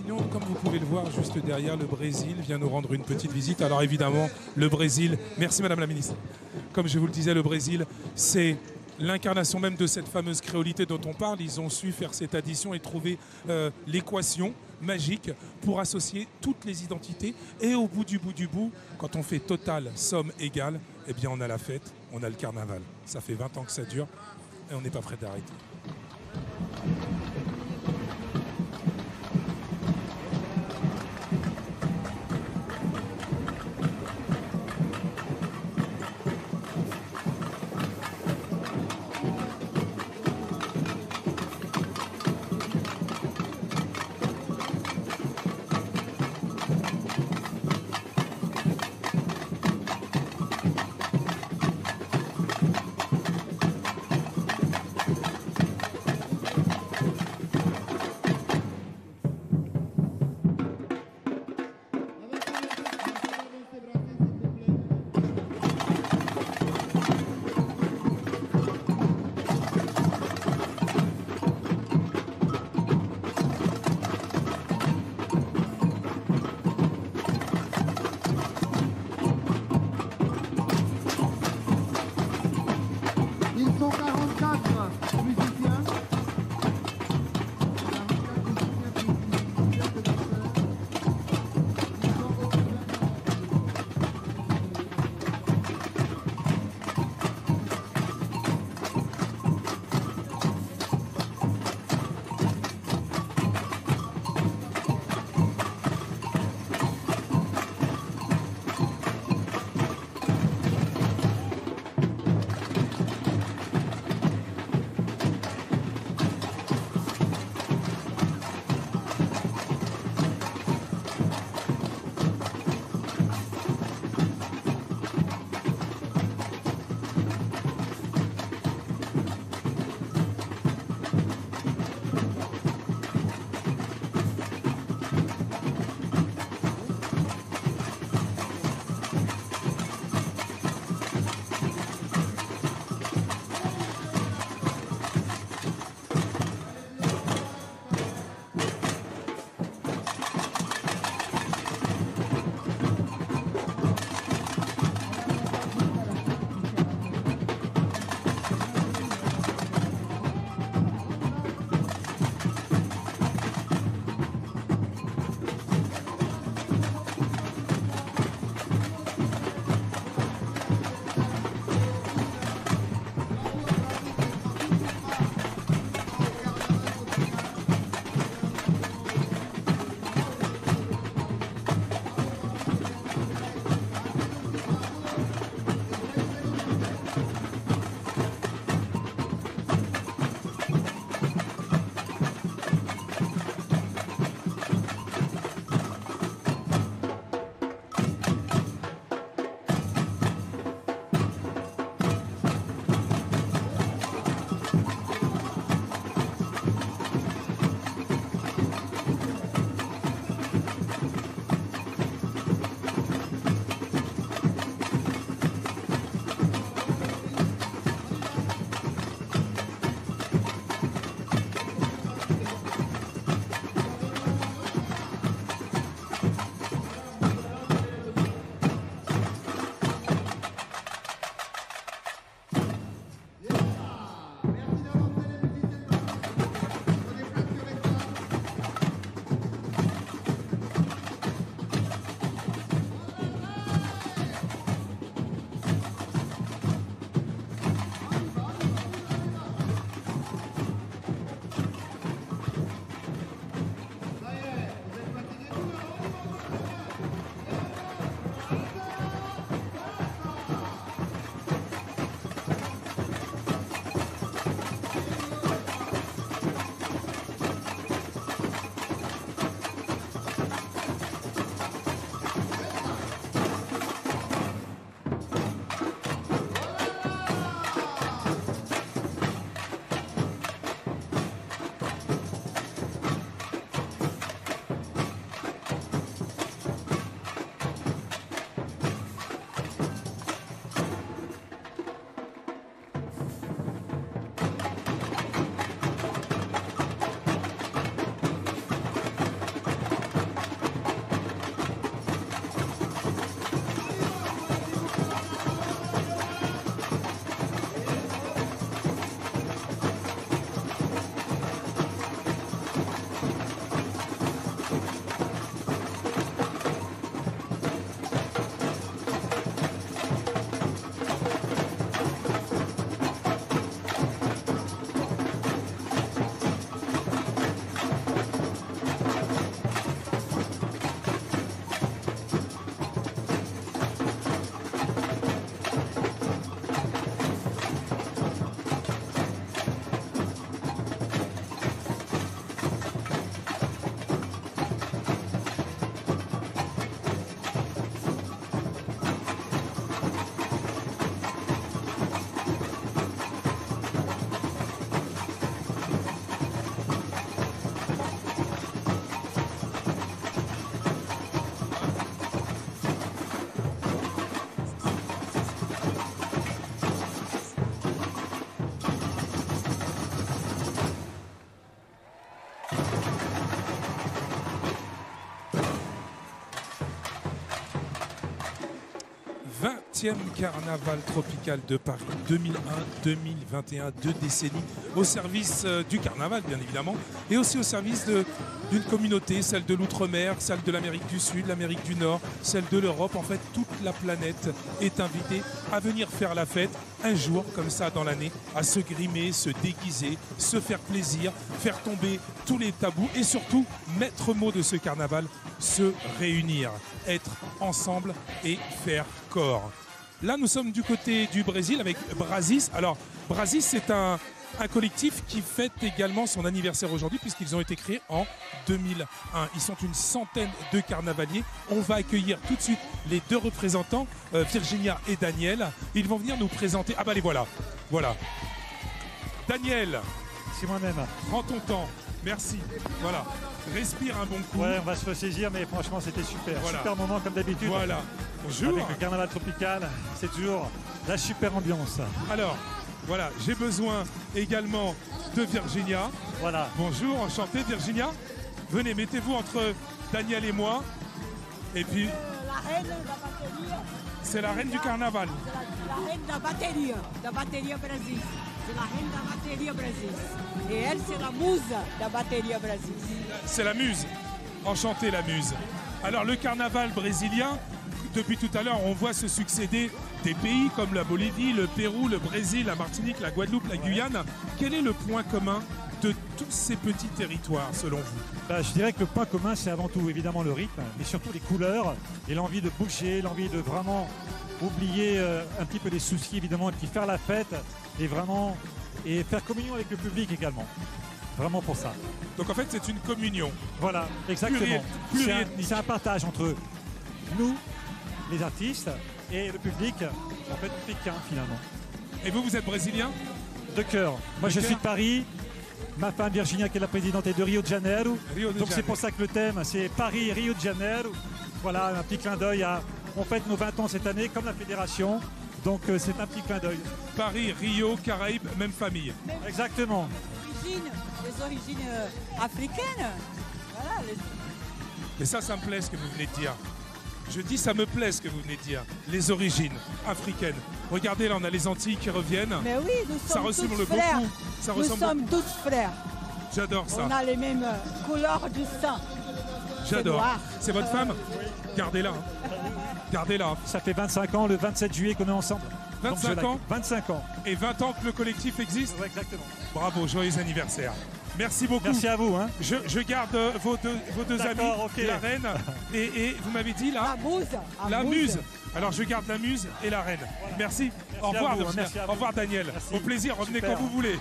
sinon, comme vous pouvez le voir juste derrière, le Brésil vient nous rendre une petite visite. Alors évidemment, le Brésil, merci Madame la Ministre. Comme je vous le disais, le Brésil, c'est l'incarnation même de cette fameuse créolité dont on parle. Ils ont su faire cette addition et trouver l'équation magique pour associer toutes les identités. Et au bout, quand on fait total, somme égale, eh bien on a la fête, on a le carnaval. Ça fait 20 ans que ça dure et on n'est pas prêt d'arrêter. 7e carnaval tropical de Paris 2001-2021, 2 décennies au service du carnaval bien évidemment et aussi au service d'une communauté, celle de l'outre-mer, celle de l'Amérique du Sud, l'Amérique du Nord, celle de l'Europe. En fait, toute la planète est invitée à venir faire la fête un jour comme ça dans l'année, à se grimer, se déguiser, se faire plaisir, faire tomber tous les tabous et surtout, maître mot de ce carnaval, se réunir, être ensemble et faire corps. Là, nous sommes du côté du Brésil avec Brasis. Alors, Brasis, c'est un collectif qui fête également son anniversaire aujourd'hui puisqu'ils ont été créés en 2001. Ils sont une centaine de carnavaliers. On va accueillir tout de suite les 2 représentants, Virginia et Daniel. Ils vont venir nous présenter. Ah bah les voilà. Voilà. Daniel. C'est moi-même. Prends ton temps. Merci. Voilà. Respire un bon coup. Ouais, on va se ressaisir, mais franchement, c'était super. Voilà. Super moment comme d'habitude. Voilà. Bonjour. Avec le carnaval tropical, c'est toujours la super ambiance. Alors, voilà, j'ai besoin également de Virginia. Voilà. Bonjour, enchanté Virginia. Venez, mettez-vous entre Daniel et moi. Et puis, La reine de la batterie. c'est la reine du carnaval. C'est la reine de la batterie Brasil. C'est la reine de la batterie Brasil. Et elle, c'est la muse de la batterie Brasil. C'est la muse. Enchantée la muse. Alors le carnaval brésilien, depuis tout à l'heure, on voit se succéder des pays comme la Bolivie, le Pérou, le Brésil, la Martinique, la Guadeloupe, la Guyane. Quel est le point commun de tous ces petits territoires selon vous? Je dirais que le point commun, c'est avant tout évidemment le rythme, mais surtout les couleurs et l'envie de bouger, l'envie de vraiment oublier un petit peu les soucis évidemment, et puis faire la fête et faire communion avec le public également. Vraiment pour ça. Donc en fait c'est une communion. Voilà, exactement. Pluriethnique. C'est un partage entre nous, les artistes, et le public, en fait pékin finalement. Et vous, vous êtes brésilien? De cœur. Moi je cœur. suis de Paris. Ma femme Virginia qui est la présidente est de Rio de Janeiro. Rio de Donc c'est Janeiro. pour ça que le thème c'est Paris-Rio de Janeiro. Voilà, un petit clin d'œil à... On fête nos 20 ans cette année comme la fédération. Donc c'est un petit clin d'œil. Paris, Rio, Caraïbes, même famille. Exactement. Les origines africaines. Voilà. Et ça me plaît ce que vous venez de dire. Je dis ça me plaît ce que vous venez de dire. Les origines africaines. Regardez là, on a les Antilles qui reviennent. Mais oui, nous Ça sommes ressemble tous frères. beaucoup. Ça Nous ressemble sommes tous frères. J'adore ça. On a les mêmes couleurs du sang. J'adore. noir. C'est votre femme? Gardez-la. hein. Gardez-la. Ça fait 25 ans le 27 juillet qu'on est ensemble. 25 Donc, ans 25 ans. Et 20 ans que le collectif existe. Ouais, exactement. Bravo, joyeux anniversaire. Merci beaucoup. Merci à vous. Hein. Je garde vos deux amis, D'accord, ok. la reine et vous m'avez dit là La muse. la muse. Alors je garde la muse et la reine. Merci. Au revoir, à vous, Virginia. merci à vous. Au revoir Daniel. Merci. Au plaisir, revenez Super. quand vous voulez.